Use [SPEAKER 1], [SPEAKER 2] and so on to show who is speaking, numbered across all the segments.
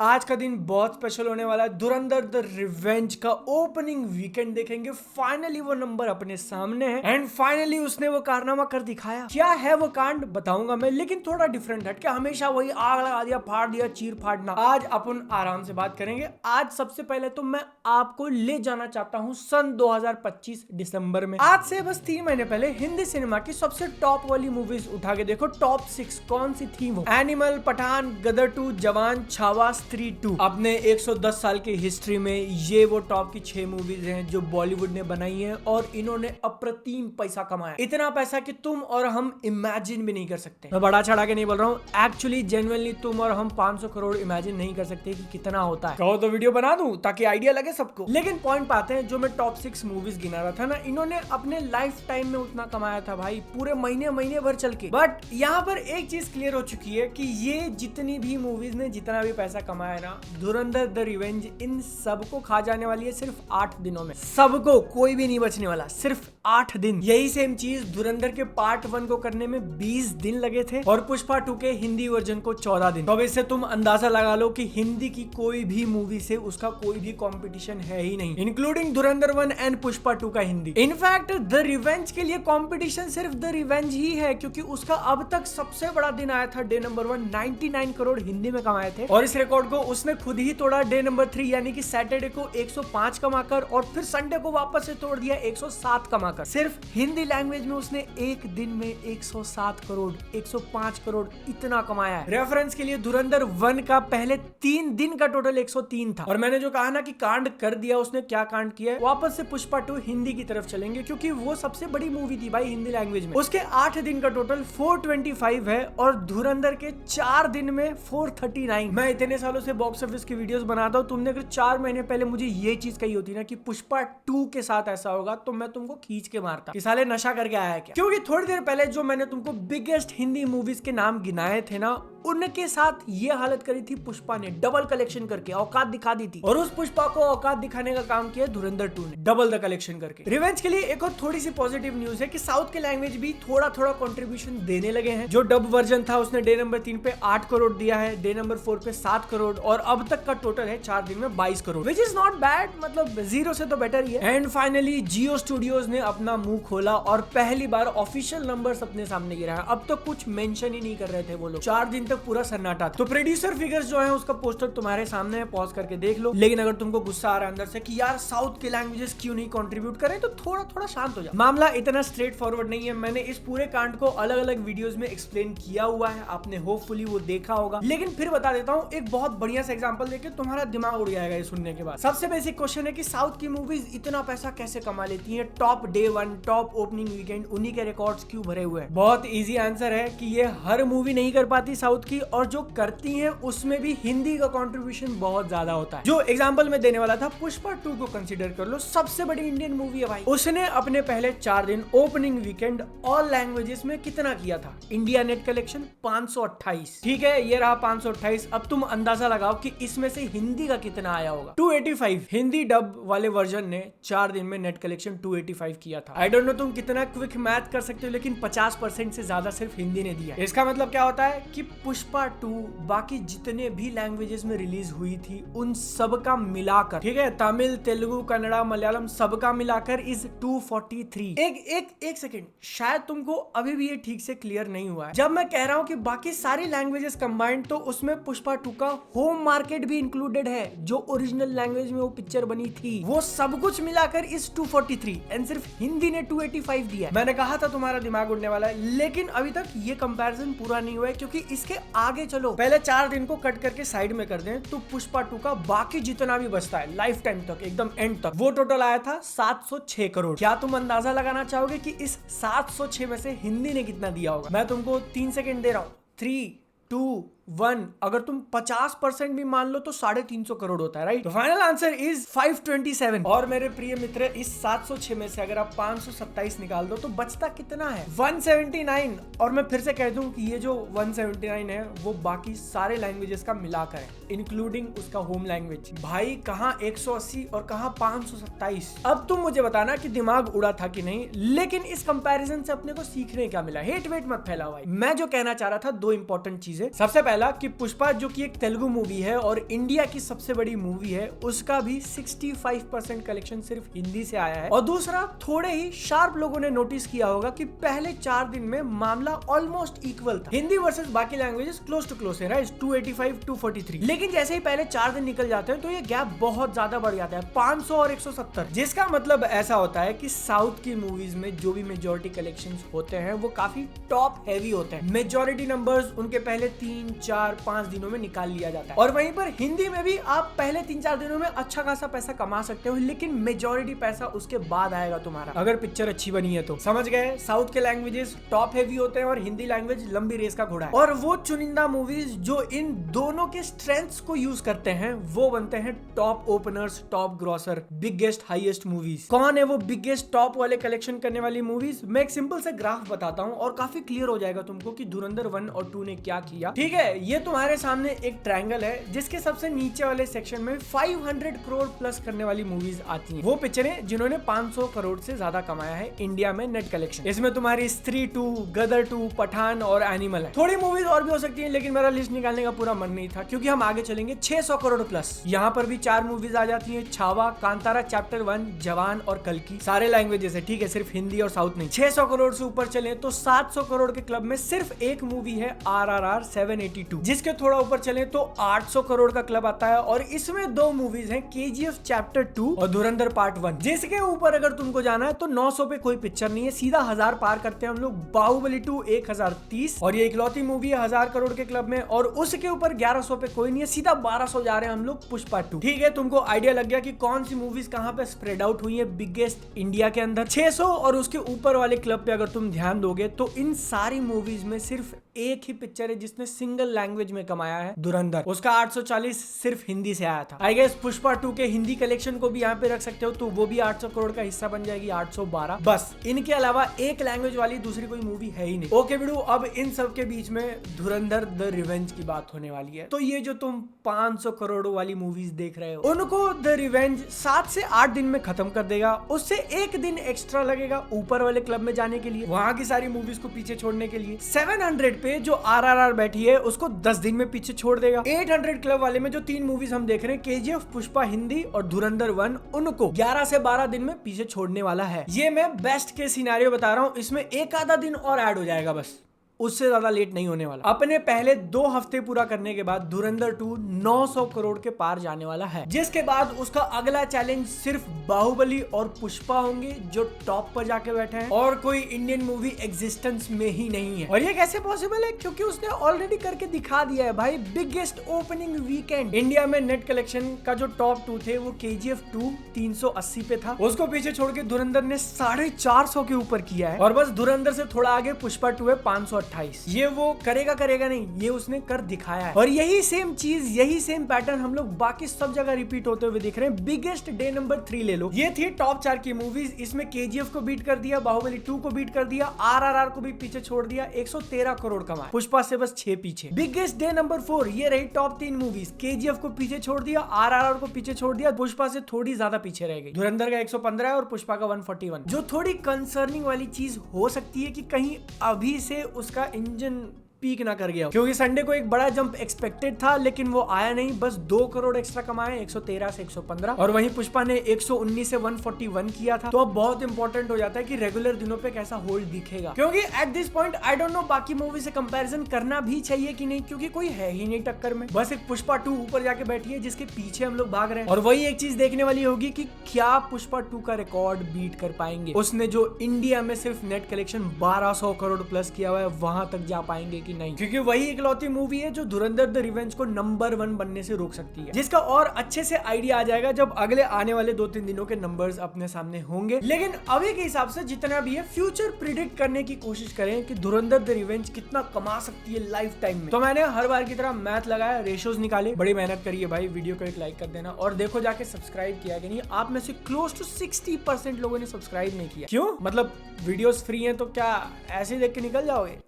[SPEAKER 1] आज का दिन बहुत स्पेशल होने वाला है। धुरंधर द रिवेंज का ओपनिंग वीकेंड देखेंगे। फाइनली वो नंबर अपने सामने है एंड फाइनली उसने वो कारनामा कर दिखाया। क्या है वो कांड बताऊंगा मैं, लेकिन थोड़ा डिफरेंट हटके। हमेशा वही आग लगा दिया, फाड़ दिया, चीर फाड़ना। आज अपन आराम से बात करेंगे। आज सबसे पहले तो मैं आपको ले जाना चाहता हूँ सन 2025 दिसंबर में। आज से बस 3 महीने पहले हिंदी सिनेमा की सबसे टॉप वाली मूवीज उठा के देखो। टॉप 6 कौन सी थी वो? एनिमल, पठान, गदर 2, जवान, छावा, स्त्री 2। अपने 110 साल की हिस्ट्री में ये वो टॉप की 6 मूवीज हैं जो बॉलीवुड ने बनाई हैं और इन्होंने अप्रतिम पैसा कमाया। इतना पैसा कि तुम और हम इमेजिन भी नहीं कर सकते। मैं बड़ा चढ़ा के नहीं बोल रहा हूँ, एक्चुअली जेन्युइनली तुम और हम 500 करोड़ इमेजिन नहीं कर सकते कि कितना होता है। कहो तो वीडियो बना दूं ताकि आइडिया लगे सबको। लेकिन पॉइंट पाते हैं, जो मैं टॉप 6 मूवीज गिना रहा था ना, इन्होंने अपने लाइफ टाइम में उतना कमाया था भाई, पूरे महीने महीने भर चल के। बट यहाँ पर एक चीज क्लियर हो चुकी है कि ये जितनी भी मूवीज ने जितना भी पैसा कमाया ना, धुरंधर द रिवेंज इन सबको खा जाने वाली है सिर्फ 8 दिनों में। सबको, कोई भी नहीं बचने वाला, सिर्फ 8 दिन। यही सेम चीज धुरंधर के पार्ट 1 को करने में 20 दिन लगे थे और पुष्पा 2 के हिंदी वर्जन को 14 दिन। तो अब इससे तुम अंदाजा लगा लो कि हिंदी की कोई भी मूवी से उसका कोई भी कंपटीशन है ही नहीं, इंक्लूडिंग धुरंधर 1 एंड पुष्पा 2 का हिंदी। इनफैक्ट द रिवेंज के लिए कंपटीशन सिर्फ द रिवेंज ही है, क्योंकि उसका अब तक सबसे बड़ा दिन आया था डे नंबर 1, 99 करोड़ हिंदी में कमाए थे। और इस रिकॉर्ड को उसने खुद ही तोड़ा डे नंबर 3 यानी कि सैटरडे को 105 कमाकर, और फिर संडे को वापस से तोड़ दिया 107 कमाकर। सिर्फ हिंदी लैंग्वेज में उसने एक दिन में 107 करोड़ 105 करोड़ इतना कमाया है। रेफरेंस के लिए धुरंधर 1 का पहले 3 दिन का टोटल 103 था। और मैंने जो कहा ना कि कांड कर दिया, उसने क्या कांड किया है। वापस से पुष्पा 2 हिंदी की तरफ चलेंगे क्योंकि वो सबसे बड़ी मूवी थी भाई हिंदी लैंग्वेज में। उसके 8 दिन का टोटल 425 है और धुरंधर के 4 दिन में 439। मैं इतने सालों से बॉक्स ऑफिस की वीडियोस बनाता हूं, तुमने अगर 4 महीने पहले मुझे ये चीज कही होती ना कि पुष्पा 2 के साथ ऐसा होगा, तो मैं तुमको खींच के मारता कि साले नशा करके आया है क्या। क्योंकि थोड़ी देर पहले जो मैंने तुमको बिगेस्ट हिंदी मूवीज के नाम गिनाए थे ना, उनके साथ ये हालत करी थी पुष्पा ने, डबल कलेक्शन करके औकात दिखा दी थी। और उस पुष्पा को औकात दिखाने का काम किया धुरंधर 2 ने, डबल द कलेक्शन करके। रिवेंज के लिए एक और थोड़ी सी पॉजिटिव न्यूज है कि साउथ के लैंग्वेज भी थोड़ा थोड़ा कंट्रीब्यूशन देने लगे हैं। जो डब वर्जन था उसने डे नंबर 3 पे 8 करोड़ दिया है, डे नंबर 4 पे 7 करोड़, और अब तक का टोटल है 4 दिन में 22 crore, which is not bad, मतलब 0 से तो बेटर ही है। एंड फाइनली जियो स्टूडियोज ने अपना मुंह खोला और पहली बार ऑफिशियल नंबर्स अपने सामने गिरा है। अब तो कुछ मेंशन ही नहीं कर रहे थे वो लोग, 4 दिन तक पूरा सन्नाटा। तो प्रोड्यूसर फिगर्स जो है उसका पोस्टर तुम्हारे सामने है, पॉज करके देख लो। लेकिन अगर तुमको गुस्सा आ रहा है अंदर से कि यार साउथ के लैंग्वेजेस क्यों नहीं कंट्रीब्यूट करें, तो थोड़ा थोड़ा शांत हो जाओ। मामला इतना स्ट्रेट फॉरवर्ड नहीं है। मैंने इस पूरे कांड को अलग अलग वीडियोस में एक्सप्लेन किया हुआ है, आपने होपफुली वो देखा होगा। लेकिन फिर बता देता हूँ एक बहुत बढ़िया सा एग्जांपल देके तुम्हारा दिमाग उड़ जाएगा ये सुनने के बाद। सबसे बेसिक क्वेश्चन है कि साउथ की मूवीज इतना पैसा कैसे कमा लेती हैं? Top day 1, top opening weekend, उन्हीं के रिकॉर्ड्स क्यों भरे हुए हैं? बहुत इजी आंसर है कि ये हर मूवी नहीं कर पाती साउथ की, और जो करती है उसमें भी हिंदी का कंट्रीब्यूशन बहुत ज्यादा होता है। जो एग्जांपल मैं देने वाला था, पुष्पा 2 को कंसीडर कर लो, सबसे बड़ी इंडियन मूवी है भाई। उसने अपने पहले 4 दिन ओपनिंग वीकेंड ऑल लैंग्वेजेस में कितना किया था? India net collection 528। ठीक है, ये रहा 528। अब तुम अंदाजा लगाओ कि इसमें से हिंदी का कितना आया होगा? 285। हिंदी डब वाले वर्जन ने 4 दिन में नेट कलेक्शन 285 किया था। आई डोंट नो तुम कितना क्विक मैथ कर सकते हो, लेकिन 50% से ज्यादा सिर्फ हिंदी ने दिया। इसका मतलब क्या होता है कि पुष्पा 2 बाकी जितने भी लैंग्वेजेस में रिलीज हुई थी उन सब का मिलाकर, ठीक है, तमिल, तेलुगु, कन्नड़ा, मलयालम, सबका मिलाकर इज 243। एक सेकंड, शायद तुमको अभी भी ये ठीक से क्लियर नहीं हुआ है। जब मैं कह रहा हूं कि बाकी सारी लैंग्वेजेस कंबाइंड, तो उसमें पुष्पा 2 का होम मार्केट भी इंक्लूडेड है। जो ओरिजिनल लैंग्वेज में वो पिक्चर बनी थी, वो सब कुछ मिलाकर इज 243, एंड सिर्फ हिंदी ने 285 दिया। मैंने कहा था तुम्हारा दिमाग उड़ने वाला है, लेकिन अभी तक ये कंपैरिजन पूरा नहीं हुआ है, क्योंकि इसके आगे चलो, पहले 4 दिन को कट करके साइड में कर दें तो पुष्पा 2 का बाकी जितना भी बचता है लाइफ टाइम तक, एकदम एंड तक, वो टोटल आया था 706 करोड़। क्या तुम अंदाजा लगाना चाहोगे कि इस 706 में से हिंदी ने कितना दिया होगा? मैं तुमको 3 सेकंड दे रहा हूं। 3, 2, 1। अगर तुम 50% भी मान लो तो 350 करोड़ होता है, राइट? तो फाइनल आंसर इज 527। और मेरे प्रिय मित्र, इस 706 में से अगर आप 527 निकाल दो तो बचता कितना है? 179। और मैं फिर से कह दूं कि ये जो 179 है वो बाकी सारे लैंग्वेजेस का मिलाकर है, इंक्लूडिंग उसका होम लैंग्वेज। भाई कहां 180 और कहां 527। अब तुम मुझे बताना कि दिमाग उड़ा था कि नहीं, लेकिन इस कंपैरिजन से अपने को सीखने क्या मिला? हेट वेट मत फैलाओ भाई। मैं जो कहना चाह रहा था, 2 इंपॉर्टेंट चीजें। सबसे पहले पहला कि पुष्पा जो कि एक तेलुगु मूवी है और इंडिया की सबसे बड़ी मूवी है, उसका भी 65% कलेक्शन सिर्फ हिंदी से आया है। और दूसरा, थोड़े ही शार्प लोगों ने नोटिस किया होगा कि पहले 4 दिन में मामला ऑलमोस्ट इक्वल था, हिंदी वर्सेस बाकी लैंग्वेजेस क्लोज टू क्लोज है, राइट, 285 243। लेकिन जैसे ही पहले 4 दिन निकल जाते हैं तो ये गैप बहुत ज्यादा बढ़ जाता है, 500 और 170, जिसका मतलब ऐसा होता है कि साउथ की मूवीज में जो भी मेजॉरिटी कलेक्शंस होते हैं वो काफी टॉप हैवी होते हैं। मेजॉरिटी नंबर्स उनके पहले 3, 4, 5 दिनों में निकाल लिया जाता है। और वहीं पर हिंदी में भी आप पहले 3-4 दिनों में अच्छा खासा पैसा कमा सकते हो, लेकिन मेजॉरिटी पैसा उसके बाद आएगा तुम्हारा, अगर पिक्चर अच्छी बनी है तो। समझ गए? साउथ के लैंग्वेजेस टॉप हैवी होते हैं और हिंदी लैंग्वेज लंबी रेस का घोड़ा है। और वो चुनिंदा मूवीज जो इन दोनों के स्ट्रेंथ्स को यूज करते हैं वो बनते हैं top openers, top grocer, biggest highest movies. कौन है वो बिगेस्ट टॉप वाले कलेक्शन करने वाली मूवीज? मैं एक सिंपल से ग्राफ बताता हूँ और काफी क्लियर हो जाएगा तुमको कि धुरंधर 1 और 2 ने क्या किया। ठीक है, ये तुम्हारे सामने एक ट्रायंगल है जिसके सबसे नीचे वाले सेक्शन में 500 करोड़ प्लस करने वाली मूवीज आती हैं। वो पिक्चरें जिन्होंने 500 करोड़ से ज्यादा कमाया है इंडिया में नेट कलेक्शन। इसमें तुम्हारी स्त्री 2, गदर 2, पठान और एनिमल है। थोड़ी मूवीज और भी हो सकती है, लेकिन मेरा लिस्ट निकालने का पूरा मन नहीं था क्योंकि हम आगे चलेंगे 600 करोड़ प्लस। यहाँ पर भी 4 मूवीज आ जाती है, छावा, कांतारा चैप्टर 1, जवान और कल्कि। सारे लैंग्वेजेस है, ठीक है, सिर्फ हिंदी और साउथ नहीं। 600 करोड़ से ऊपर चले तो 700 करोड़ के क्लब में सिर्फ एक मूवी है, RRR 782। जिसके थोड़ा ऊपर चले तो 800 करोड़ का क्लब आता है और इसमें 2 मूवीज हैं, KGF चैप्टर 2 और धुरंधर पार्ट 1। जिसके ऊपर अगर तुमको जाना है तो 900 पे कोई पिक्चर नहीं है, सीधा 1000 पार करते हैं हम लोग। बाहुबली 2 1030 और ये इकलौती मूवी है 1000 करोड़ के क्लब में। और उसके ऊपर 1100 पे कोई नहीं है, सीधा 1200 जा रहे हैं हम लोग, पुष्पा 2। ठीक है, तुमको आइडिया लग गया कि कौन सी मूवीज कहां पे स्प्रेड आउट हुई है बिगेस्ट इंडिया के अंदर। 600 और उसके ऊपर वाले क्लब पे अगर तुम ध्यान दोगे तो इन सारी मूवीज में सिर्फ एक ही पिक्चर है जिसने सिंगल लैंग्वेज में कमाया है, धुरंधर। उसका 840 सिर्फ हिंदी से आया था। आई गेस पुष्पा 2 के हिंदी कलेक्शन को भी यहाँ पे रख सकते हो तो वो भी 800 करोड़ का हिस्सा बन जाएगी, 812। बस इनके अलावा एक लैंग्वेज वाली दूसरी कोई मूवी है ही नहीं। ओके बिडू, अब इन सब के बीच में धुरंधर द रिवेंज की बात होने वाली है। तो ये जो तुम 500 करोड़ वाली मूवीज देख रहे हो, उनको द रिवेंज 7 से 8 दिन में खत्म कर देगा। उससे एक दिन एक्स्ट्रा लगेगा ऊपर वाले क्लब में जाने के लिए, वहां की सारी मूवीज को पीछे छोड़ने के लिए। 700 पे जो RRR बैठी है उसको 10 दिन में पीछे छोड़ देगा। 800 क्लब वाले में जो 3 मूवीज हम देख रहे हैं, KGF, पुष्पा हिंदी और धुरंधर 1, उनको 11 से 12 दिन में पीछे छोड़ने वाला है। ये मैं बेस्ट के सिनेरियो बता रहा हूँ, इसमें एक आधा दिन और ऐड हो जाएगा, बस उससे ज्यादा लेट नहीं होने वाला। अपने पहले 2 हफ्ते पूरा करने के बाद धुरंधर 2 900 करोड़ के पार जाने वाला है, जिसके बाद उसका अगला चैलेंज सिर्फ बाहुबली और पुष्पा होंगे जो टॉप पर जाके बैठे हैं, और कोई इंडियन मूवी एग्जिस्टेंस में ही नहीं है। और ये कैसे पॉसिबल है? क्योंकि उसने ऑलरेडी करके दिखा दिया है भाई। बिगेस्ट ओपनिंग वीकेंड इंडिया में नेट कलेक्शन का जो टॉप 2 थे वो KGF 2 380 पे था, उसको पीछे छोड़ के धुरंधर ने 450 के ऊपर किया है। और बस धुरंधर से थोड़ा आगे पुष्पा 2 है 528। ये वो करेगा नहीं, ये उसने कर दिखाया है। और यही सेम चीज, यही सेम पैटर्न हम लोग बाकी सब जगह रिपीट होते हुए दिख रहे हैं। बिगेस्ट डे नंबर 3 ले लो, ये थी टॉप 4 की मूवीज। इसमें KGF को बीट कर दिया, बाहुबली 2 को बीट कर दिया, RRR को भी पीछे छोड़ दिया, 113 करोड़ कमाए, पुष्पा से बस 6 पीछे। बिगेस्ट डे नंबर 4 ये रही टॉप 3 मूवीज। KGF को पीछे छोड़ दिया, RRR को पीछे छोड़ दिया, पुष्पा से थोड़ी ज्यादा पीछे रह गई। धुरंधर का 115 है और पुष्पा का 141। जो थोड़ी कंसर्निंग वाली चीज हो सकती है कि कहीं अभी से उसका इंजन पीक ना कर गया, क्योंकि संडे को एक बड़ा जंप एक्सपेक्टेड था लेकिन वो आया नहीं, बस 2 करोड़ एक्स्ट्रा कमाए, 113 से 115। और वहीं पुष्पा ने 119 से 141 किया था। तो अब बहुत इंपॉर्टेंट हो जाता है कि रेगुलर दिनों पे कैसा होल्ड दिखेगा, क्योंकि at this point I don't know बाकी मूवी से कंपैरिजन करना भी चाहिए कि नहीं, क्योंकि कोई है ही नहीं टक्कर में। बस एक पुष्पा 2 ऊपर जाके बैठी है जिसके पीछे हम लोग भाग रहे हैं। और वही एक चीज देखने वाली होगी कि क्या पुष्पा 2 का रिकॉर्ड बीट कर पाएंगे। उसने जो इंडिया में सिर्फ नेट कलेक्शन 1200 करोड़ प्लस किया हुआ है, वहां तक जा पाएंगे कि नहीं, क्योंकि वही इकलौती मूवी है जो धुरंधर द रिवेंज को नंबर 1 बनने से रोक सकती है, जिसका और अच्छे से आइडिया आ जाएगा जब अगले आने वाले 2-3 दिनों के नंबर्स अपने सामने होंगे। लेकिन अभी के हिसाब से जितना भी है फ्यूचर प्रिडिक्ट करने की कोशिश करें कि धुरंधर द रिवेंज कितना कमा सकती है लाइफ टाइम में। तो मैंने हर बार की तरह मैथ लगाया, रेशियोज निकाले, बड़ी मेहनत करी है भाई। वीडियो को एक लाइक कर देना और देखो जाके सब्सक्राइब किया कि नहीं। आप में से क्लोज टू 60% लोगों ने सब्सक्राइब नहीं किया। क्यों? मतलब वीडियोस फ्री हैं तो क्या ऐसे देख के निकल जाओगे?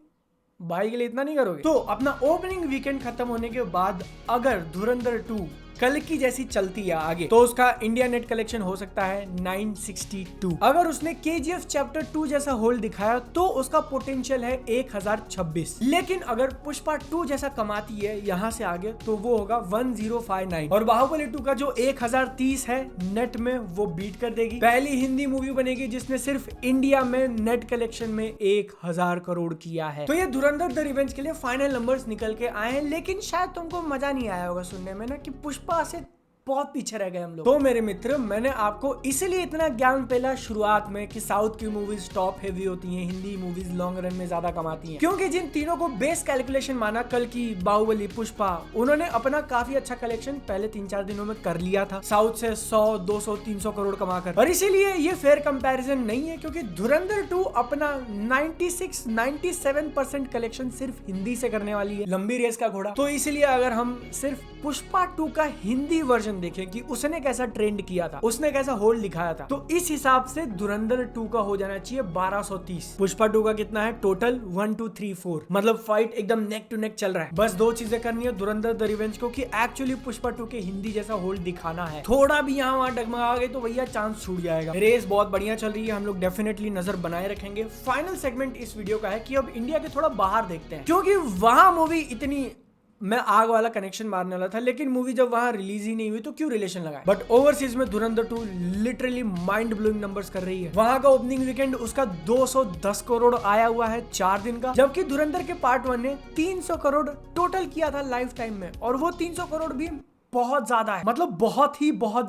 [SPEAKER 1] भाई के लिए इतना नहीं करोगे? तो अपना ओपनिंग वीकेंड खत्म होने के बाद अगर धुरंधर 2 कल की जैसी चलती है आगे तो उसका इंडिया नेट कलेक्शन हो सकता है 962। अगर उसने KGF चैप्टर 2 जैसा होल्ड दिखाया तो उसका पोटेंशियल है 1026। लेकिन अगर पुष्पा 2 जैसा कमाती है यहाँ से आगे तो वो होगा 1059। और बाहुबली 2 का जो 1030 है नेट में वो बीट कर देगी। पहली हिंदी मूवी बनेगी जिसने सिर्फ इंडिया में नेट कलेक्शन में 1000 करोड़ किया है। तो ये धुरंधर द रिवेंज के लिए फाइनल नंबर्स निकल के आए हैं, लेकिन शायद तुमको मजा नहीं आया होगा सुनने में ना कि पुष्पा से बहुत पीछे रह गए हम लोग। तो मेरे मित्र, मैंने आपको इसलिए इतना ज्ञान पहला शुरुआत में कि साउथ की मूवीज टॉप हेवी होती हैं, हिंदी मूवीज लॉन्ग रन में ज्यादा कमाती हैं, क्योंकि जिन तीनों को बेस कैलकुलेशन माना, कल की, बाहुबली, पुष्पा, उन्होंने अपना काफी अच्छा कलेक्शन पहले 3-4 दिनों में कर लिया था, साउथ से 100, 200, 300 करोड़ कमाकर। और इसीलिए ये फेयर कंपैरिजन नहीं है, क्योंकि धुरंधर 2 अपना 96-97% कलेक्शन सिर्फ हिंदी से करने वाली है, लंबी रेस का घोड़ा। तो इसलिए अगर हम सिर्फ पुष्पा 2 का हिंदी वर्जन देखें कि उसने कैसा ट्रेंड किया था, उसने कैसा होल्ड दिखाया था, तो इस हिसाब से धुरंधर 2 का हो जाना चाहिए 1230। पुष्पा 2 का कितना है टोटल? 1 2 3 4, मतलब फाइट एकदम नेक टू नेक चल रहा है। बस 2 चीजें करनी है धुरंधर द रिवेंज को कि एक्चुअली पुष्पा 2 के हिंदी जैसा होल्ड दिखाना है। थोड़ा भी यहाँ वहां डगमगा गए तो भैया चांस छूट जाएगा। रेस बहुत बढ़िया चल रही है, हम लोग डेफिनेटली नजर बनाए रखेंगे। फाइनल सेगमेंट इस वीडियो का है कि अब इंडिया के थोड़ा बाहर देखते हैं, क्योंकि वहां मूवी इतनी, मैं आग वाला कनेक्शन मारने वाला था, लेकिन मूवी जब वहां रिलीज ही नहीं हुई तो क्यों रिलेशन लगाए। बट ओवरसीज में धुरंधर 2 लिटरली माइंड ब्लोइंग नंबर्स कर रही है। वहां का ओपनिंग वीकेंड उसका 210 करोड़ आया हुआ है 4 दिन का, जबकि धुरंधर के पार्ट 1 ने 300 करोड़ टोटल किया था लाइफ टाइम में, और वो 300 करोड़ भी बहुत ज्यादा है, मतलब बहुत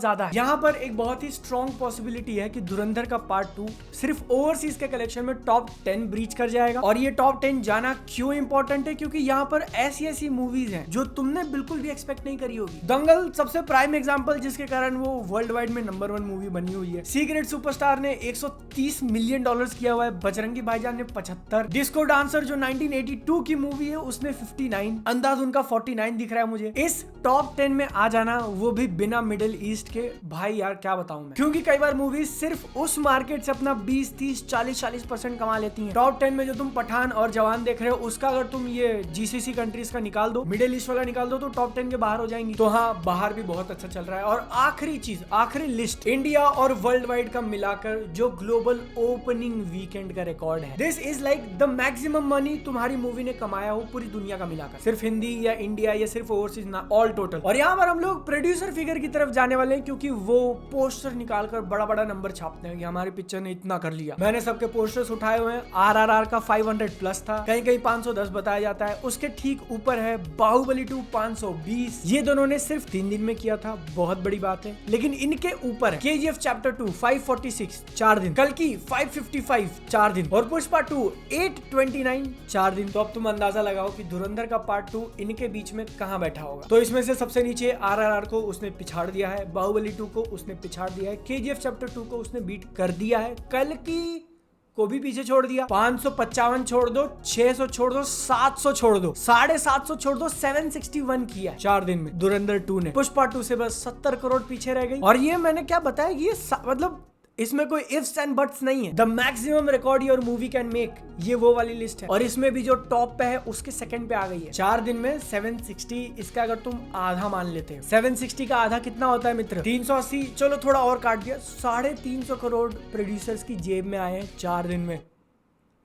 [SPEAKER 1] ज्यादा है। यहाँ पर एक बहुत ही स्ट्रॉन्ग पॉसिबिलिटी है कि धुरंधर का पार्ट 2 सिर्फ ओवरसीज के कलेक्शन में टॉप 10 ब्रीच कर जाएगा। और ये टॉप 10 जाना क्यों इंपॉर्टेंट है? क्योंकि यहाँ पर ऐसी मूवीज हैं जो तुमने बिल्कुल भी एक्सपेक्ट नहीं करी होगी। दंगल सबसे प्राइम एग्जांपल, जिसके कारण वो वर्ल्ड वाइड में नंबर 1 मूवी बनी हुई है। सीक्रेट सुपरस्टार ने 130 मिलियन डॉलर्स किया हुआ है, बजरंगी भाईजान ने 75, डिस्को डांसर जो 1982 की मूवी है उसने 59, अंधाधुन का 49 दिख रहा है मुझे। इस टॉप 10 में आ जाना, वो भी बिना मिडिल ईस्ट के, भाई यार क्या बताऊं मैं। क्योंकि कई बार मूवीज सिर्फ उस मार्केट से अपना 20, 30, 40% कमा लेती हैं। टॉप 10 में जो तुम पठान और जवान देख रहे हो, उसका अगर तुम ये GCC कंट्रीज का निकाल दो, मिडिल ईस्ट वाला निकाल दो, तो टॉप 10 के बाहर हो जाएंगी। तो हाँ, बाहर भी बहुत अच्छा चल रहा है। और आखिरी चीज, आखिरी लिस्ट, इंडिया और वर्ल्ड वाइड का मिलाकर जो ग्लोबल ओपनिंग वीकेंड का रिकॉर्ड है, this is like the maximum money तुम्हारी मूवी ने कमाया हो पूरी दुनिया का मिलाकर, सिर्फ हिंदी या इंडिया या सिर्फ ओवरसीज ना, ऑल टोटल। और यहाँ पर हम लोग प्रोड्यूसर फिगर की तरफ जाने वाले हैं, क्योंकि वो पोस्टर निकालकर बड़ा नंबर छापते हैं कि हमारी पिक्चर ने इतना कर लिया। मैंने सबके पोस्टर्स उठाए हुए हैं। RRR का 500 प्लस था, कहीं 510 बताया जाता है। उसके ठीक ऊपर है बाहुबली 2 520, ये दोनों ने सिर्फ 3 दिन में किया था, बहुत बड़ी बात है। लेकिन इनके ऊपर है KGF चैप्टर 2 546 4 दिन, कल की 555 4 दिन, और पुष्पा 2 829 4 दिन। तो अब तुम अंदाजा लगाओ कि धुरंधर का पार्ट 2 इनके बीच में कहां बैठा होगा। तो इसमें से सबसे नीचे RRR को उसने पिछाड़ दिया है, बाहुबली 2 को उसने पिछाड़ दिया है, KGF चैप्टर 2 को उसने बीट कर दिया है, कल की को भी पीछे छोड़ दिया, 555 छोड़ दो, 600 छोड़ दो, 700 छोड़ दो, 750 छोड़ दो, 761 किया 4 दिन में धुरंधर 2 ने। पुष्पा 2 से बस 70 करोड़ पीछे रह गई। और ये मैंने क्या बताया, ये मतलब इसमें कोई इफ्स एंड बट्स नहीं है। The maximum record your movie can make, ये वो वाली लिस्ट है। और इसमें भी जो टॉप पे है उसके सेकंड पे आ गई है। 4 दिन में 760, इसका अगर तुम आधा मान लेते हो, 760 का आधा कितना होता है मित्र? 380, चलो थोड़ा और काट दिया, 350 करोड़ प्रोड्यूसर्स की जेब में आए हैं 4 दिन में,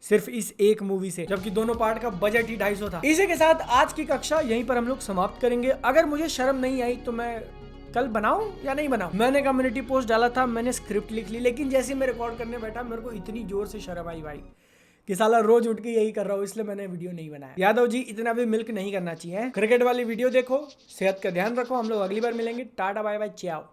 [SPEAKER 1] सिर्फ इस एक मूवी से, जबकि दोनों पार्ट का बजट ही 250 था। इसी के साथ आज की कक्षा यहीं पर हम लोग समाप्त करेंगे। अगर मुझे शर्म नहीं आई तो मैं कल बनाऊं या नहीं बनाऊं? मैंने कम्युनिटी पोस्ट डाला था, मैंने स्क्रिप्ट लिख ली, लेकिन जैसे मैं रिकॉर्ड करने बैठा मेरे को इतनी जोर से शर्म आई भाई कि साला रोज उठ के यही कर रहा हूँ, इसलिए मैंने वीडियो नहीं बनाया। यादव जी, इतना भी मिल्क नहीं करना चाहिए। क्रिकेट वाली वीडियो देखो, सेहत का ध्यान रखो। हम लोग अगली बार मिलेंगे। टाटा बाय बाय, चाओ।